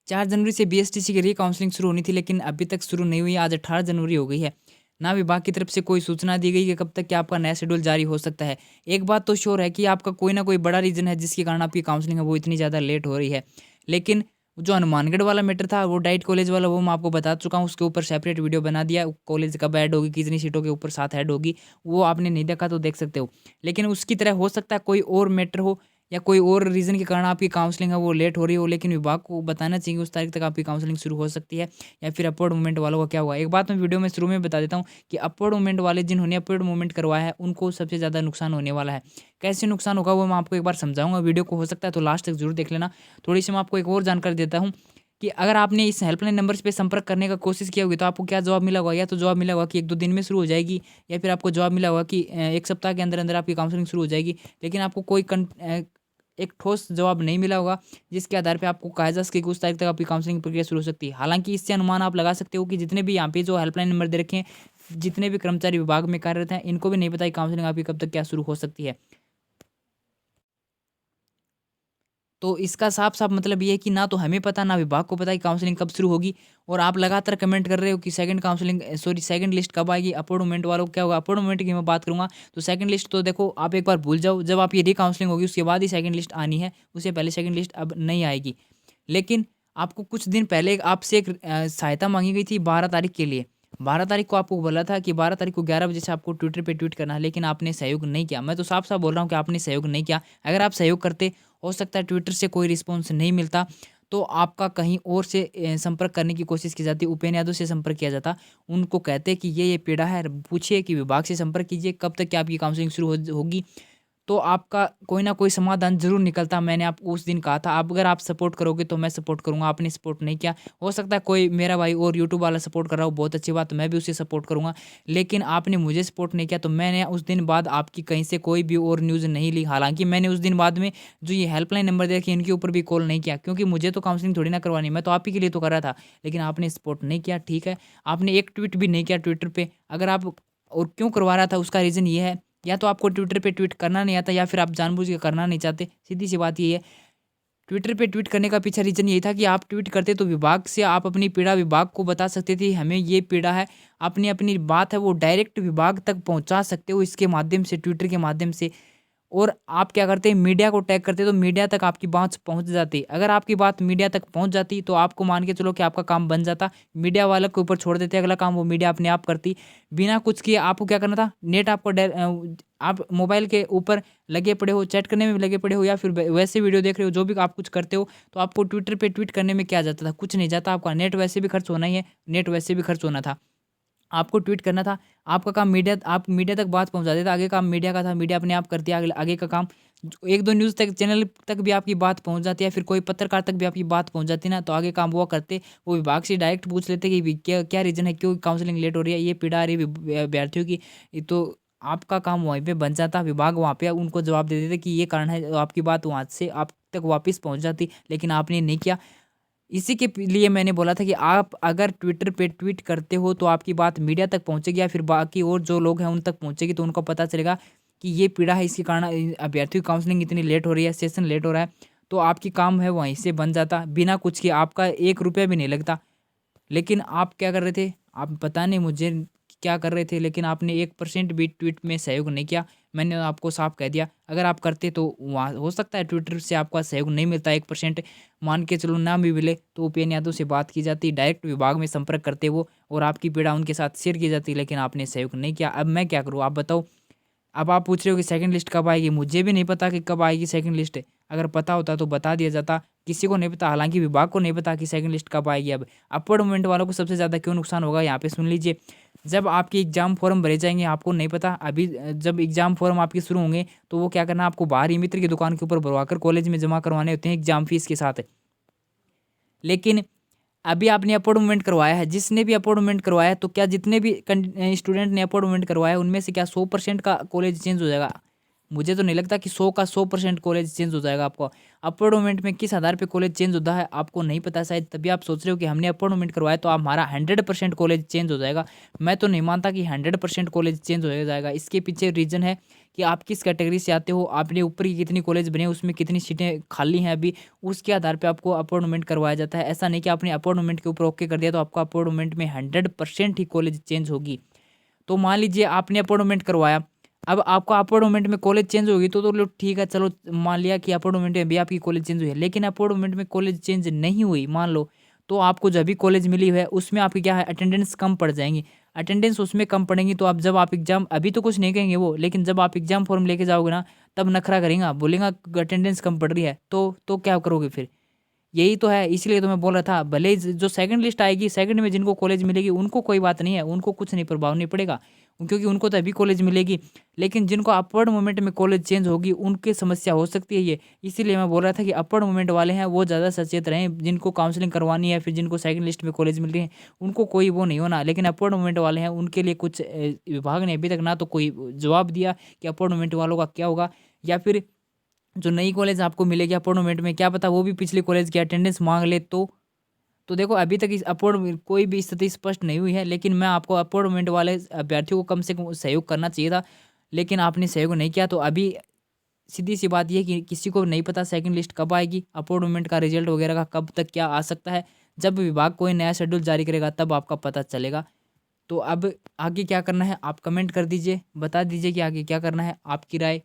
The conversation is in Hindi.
4 जनवरी से बीएसटीसी की री काउंसलिंग शुरू होनी थी, लेकिन अभी तक शुरू नहीं हुई। आज 18 जनवरी हो गई है। ना विभाग की तरफ से कोई सूचना दी गई कि कब तक क्या आपका नया शेड्यूल जारी हो सकता है। एक बात तो श्योर है कि आपका कोई ना कोई बड़ा रीज़न है जिसके कारण आपकी काउंसलिंग है वो इतनी ज़्यादा लेट हो रही है। लेकिन जो हनुमानगढ़ वाला मैटर था, वो डाइट कॉलेज वाला, वो मैं आपको बता चुका हूँ। उसके ऊपर सेपरेट वीडियो बना दिया। कॉलेज कब ऐड होगी, कितनी सीटों के ऊपर साथ ऐड होगी, वो आपने नहीं देखा तो देख सकते हो। लेकिन उसकी तरह हो सकता है कोई और मैटर हो या कोई और रीज़न के कारण आपकी काउंसलिंग है वो लेट हो रही हो, लेकिन विभाग को बताना चाहिए उस तारीख तक आपकी काउंसलिंग शुरू हो सकती है। या फिर अपवर्ड मूवमेंट वालों का क्या हुआ। एक बात मैं वीडियो में शुरू में बता देता हूँ कि अपवर्ड मूवमेंट वाले जिन्होंने अपवर्ड मूवमेंट करवाया है उनको सबसे ज़्यादा नुकसान होने वाला है। कैसे नुकसान होगा वो मैं आपको एक बार समझाऊंगा। वीडियो को हो सकता है तो लास्ट तक जरूर देख लेना। थोड़ी सी मैं आपको एक और जानकारी देता हूँ कि अगर आपने इस हेल्पलाइन नंबर पे संपर्क करने का कोशिश किया होगी तो आपको क्या जवाब मिला होगा। या तो जवाब मिला होगा कि 1-2 दिन में शुरू हो जाएगी, या फिर आपको जवाब मिला होगा कि 1 सप्ताह के अंदर अंदर आपकी काउंसलिंग शुरू हो जाएगी। लेकिन आपको कोई एक ठोस जवाब नहीं मिला होगा जिसके आधार पे आपको कहा जा सके कि उस तारीख तक आपकी काउंसलिंग प्रक्रिया शुरू हो सकती है। हालांकि इससे अनुमान आप लगा सकते हो कि जितने भी यहाँ पे जो हेल्पलाइन नंबर दे रखे हैं, जितने भी कर्मचारी विभाग में कार्यरत हैं, इनको भी नहीं पता कि काउंसलिंग आपकी कब तक क्या शुरू हो सकती है। तो इसका साफ-साफ मतलब ये है कि ना तो हमें पता, ना विभाग को पता कि काउंसलिंग कब शुरू होगी। और आप लगातार कमेंट कर रहे हो कि सेकंड लिस्ट कब आएगी, अपवर्ड मूवमेंट वालों को क्या होगा। अपवर्ड मूवमेंट की मैं बात करूँगा तो सेकंड लिस्ट तो देखो आप एक बार भूल जाओ, जब आपकी री-काउंसलिंग होगी उसके बाद ही सेकंड लिस्ट आनी है, उससे पहले सेकंड लिस्ट अब नहीं आएगी। लेकिन आपको कुछ दिन पहले आपसे एक सहायता माँगी गई थी 12 तारीख के लिए। 12 तारीख को आपको बोला था कि 12 तारीख को 11 बजे से आपको ट्विटर पे ट्वीट करना है, लेकिन आपने सहयोग नहीं किया। मैं तो साफ-साफ बोल रहा हूँ कि आपने सहयोग नहीं किया। अगर आप सहयोग करते, हो सकता है ट्विटर से कोई रिस्पॉन्स नहीं मिलता, तो आपका कहीं और से संपर्क करने की कोशिश की जाती, उपेंद्र यादव से संपर्क किया जाता। उनको कहते कि ये पीड़ा है, पूछिए कि विभाग से संपर्क कीजिए, कब तक क्या आपकी काउंसलिंग शुरू होगी। तो आपका कोई ना कोई समाधान ज़रूर निकलता। मैंने आपको उस दिन कहा था, आप अगर आप सपोर्ट करोगे तो मैं सपोर्ट करूँगा, आपने सपोर्ट नहीं किया। हो सकता है कोई मेरा भाई और यूट्यूब वाला सपोर्ट कर रहा हो, बहुत अच्छी बात, मैं भी उसे सपोर्ट करूँगा। लेकिन आपने मुझे सपोर्ट नहीं किया, तो मैंने उस दिन बाद आपकी कहीं से कोई भी और न्यूज़ नहीं ली। हालाँकि मैंने उस दिन बाद में जो ये हेल्पलाइन नंबर दिया कि इनके ऊपर भी कॉल नहीं किया, क्योंकि मुझे तो काउंसलिंग थोड़ी ना करवानी, मैं तो आप ही के लिए तो कर रहा था। लेकिन आपने सपोर्ट नहीं किया, ठीक है। आपने एक ट्वीट भी नहीं किया ट्विटर पे। अगर आप और क्यों करवा रहा था उसका रीज़न ये है, या तो आपको ट्विटर पे ट्वीट करना नहीं आता, या फिर आप जानबूझ के करना नहीं चाहते। सीधी-सी बात ये है। ट्विटर पे ट्वीट करने का पीछे रीज़न यही था कि आप ट्वीट करते तो विभाग से आप अपनी पीड़ा विभाग को बता सकते थे, हमें ये पीड़ा है। अपनी अपनी बात है वो डायरेक्ट विभाग तक पहुँचा सकते हो इसके माध्यम से, ट्विटर के माध्यम से। और आप क्या करते हैं, मीडिया को टैग करते तो मीडिया तक आपकी बात पहुँच जाती। अगर आपकी बात मीडिया तक पहुँच जाती तो आपको मान के चलो कि आपका काम बन जाता। मीडिया वालों के ऊपर छोड़ देते, अगला काम वो मीडिया अपने आप करती। बिना कुछ किए आपको क्या करना था, नेट आपको आप मोबाइल के ऊपर लगे पड़े हो, चैट करने में भी लगे पड़े हो, या फिर वैसे वीडियो देख रहे हो, जो भी आप कुछ करते हो, तो आपको ट्विटर पे ट्वीट करने में क्या जाता था, कुछ नहीं जाता। आपका नेट वैसे भी खर्च होना ही है, नेट वैसे भी खर्च होना था। आपको ट्वीट करना था, आपका काम मीडिया, आप मीडिया तक बात पहुँचा देते, आगे काम मीडिया का था, मीडिया अपने आप करती है आगे आगे का काम। 1-2 न्यूज़ तक चैनल तक भी आपकी बात पहुँच जाती है, फिर कोई पत्रकार तक भी आपकी बात पहुँच जाती ना, तो आगे काम वो करते। वो विभाग से डायरेक्ट पूछ लेते कि क्या क्या रीज़न है, क्यों काउंसलिंग लेट हो रही है, ये पीड़ा आ रही है अभ्यर्थियों की। ये तो आपका काम वहीं पे बन जाता, विभाग वहाँ पे उनको जवाब दे देते कि ये कारण है, आपकी बात वहाँ से आप तक वापस पहुँच जाती, लेकिन आपने नहीं किया। इसी के लिए मैंने बोला था कि आप अगर ट्विटर पे ट्वीट करते हो तो आपकी बात मीडिया तक पहुंचेगी, या फिर बाकी और जो लोग हैं उन तक पहुंचेगी, तो उनको पता चलेगा कि ये पीड़ा है, इसके कारण अभ्यर्थियों की काउंसलिंग इतनी लेट हो रही है, सेशन लेट हो रहा है। तो आपकी काम है वहीं से बन जाता, बिना कुछ किए, आपका 1 रुपया भी नहीं लगता। लेकिन आप क्या कर रहे थे? आप पता नहीं मुझे क्या कर रहे थे, लेकिन आपने 1% भी ट्वीट में सहयोग नहीं किया। मैंने आपको साफ कह दिया, अगर आप करते तो वहाँ हो सकता है ट्विटर से आपका सहयोग नहीं मिलता 1%, मान के चलो ना भी मिले तो उपेंद्र यादव से बात की जाती, डायरेक्ट विभाग में संपर्क करते वो, और आपकी पीड़ा उनके साथ शेयर की जाती, लेकिन आपने सहयोग नहीं किया। अब मैं क्या करूँ, आप बताओ? अब आप पूछ रहे हो कि सेकंड लिस्ट कब आएगी, मुझे भी नहीं पता कि कब आएगी सेकंड लिस्ट। अगर पता होता तो बता दिया जाता, किसी को नहीं पता, हालाँकि विभाग को नहीं पता कि सेकंड लिस्ट कब आएगी। अब अपवर्ड मूवमेंट वालों को सबसे ज़्यादा क्यों नुकसान होगा, यहाँ पे सुन लीजिए। जब आपके एग्ज़ाम फॉर्म भरे जाएँगे, आपको नहीं पता अभी, जब एग्ज़ाम फॉर्म आपके शुरू होंगे, तो वो क्या करना, आपको बाहर ही मित्र की दुकान के ऊपर भरवाकर कॉलेज में जमा करवाने होते हैं एग्ज़ाम फीस के साथ। लेकिन अभी आपने अपवर्ड मूवमेंट करवाया है, जिसने भी अपवर्ड मूवमेंट करवाया है, तो क्या जितने भी स्टूडेंट ने अपवर्ड मूवमेंट करवाया है, उनमें से क्या 100% का कॉलेज चेंज हो जाएगा? मुझे तो नहीं लगता कि 100 का 100% कॉलेज चेंज हो जाएगा आपको। अपवर्ड मूवमेंट में किस आधार पे कॉलेज चेंज होता है आपको नहीं पता शायद, तभी आप सोच रहे हो कि हमने अपवर्ड मूवमेंट करवाया तो हमारा 100% कॉलेज चेंज हो जाएगा। मैं तो नहीं मानता कि 100% कॉलेज चेंज हो जाएगा। इसके पीछे रीज़न है कि आप किस कैटेगरी से आते हो, आपने ऊपर की कितनी कॉलेज बने, उसमें कितनी सीटें खाली हैं अभी, उसके आधार पे आपको अपवर्ड मूवमेंट करवाया जाता है। ऐसा नहीं कि आपने अपवर्ड मूवमेंट के ऊपर ओके कर दिया तो आपका अपवर्ड मूवमेंट में 100% ही कॉलेज चेंज होगी। तो मान लीजिए आपने अपवर्ड मूवमेंट करवाया, अब आपका अपवर्ड मूवमेंट में कॉलेज चेंज होगी तो लो ठीक है, चलो मान लिया कि अपवर्ड मूवमेंट में भी आपकी कॉलेज चेंज हुई है, लेकिन अपवर्ड मूवमेंट में कॉलेज चेंज नहीं हुई मान लो, तो आपको जब भी कॉलेज मिली है उसमें आपकी क्या है, अटेंडेंस कम पड़ जाएंगी। अटेंडेंस उसमें कम पड़ेंगी तो आप जब आप एग्जाम, अभी तो कुछ नहीं कहेंगे वो, लेकिन जब आप एग्जाम फॉर्म लेके जाओगे ना, तब नखरा करेंगे, बोलेगा अटेंडेंस कम पड़ रही है, तो क्या करोगे फिर। यही तो है, इसलिए तो मैं बोल रहा था, भले ही जो सेकंड लिस्ट आएगी, सेकंड में जिनको कॉलेज मिलेगी उनको कोई बात नहीं है, उनको कुछ नहीं प्रभाव नहीं पड़ेगा, क्योंकि उनको तो अभी कॉलेज मिलेगी। लेकिन जिनको अपवर्ड मोमेंट में कॉलेज चेंज होगी उनकी समस्या हो सकती है ये। इसीलिए मैं बोल रहा था कि अपवर्ड मोमेंट वाले हैं वो ज़्यादा सचेत रहें, जिनको काउंसलिंग करवानी है, फिर जिनको सेकंड लिस्ट में कॉलेज मिल रही है उनको कोई वो नहीं होना। लेकिन अपवर्ड मोमेंट वाले हैं उनके लिए कुछ विभाग ने अभी तक ना तो कोई जवाब दिया कि अपवर्ड मोमेंट वालों का क्या होगा, या फिर जो नई कॉलेज आपको मिलेगी अपवर्ड मूवमेंट में, क्या पता वो भी पिछले कॉलेज की अटेंडेंस मांग ले तो देखो अभी तक इस अपवर्ड कोई भी स्थिति स्पष्ट नहीं हुई है, लेकिन मैं आपको अपवर्ड मूवमेंट वाले अभ्यर्थियों को कम से कम सहयोग करना चाहिए था, लेकिन आपने सहयोग नहीं किया। तो अभी सीधी सी बात यह है कि किसी को नहीं पता सेकंड लिस्ट कब आएगी, अपवर्ड मूवमेंट का रिजल्ट वगैरह का कब तक क्या आ सकता है। जब विभाग कोई नया शेड्यूल जारी करेगा तब आपका पता चलेगा। तो अब आगे क्या करना है आप कमेंट कर दीजिए, बता दीजिए कि आगे क्या करना है, आपकी राय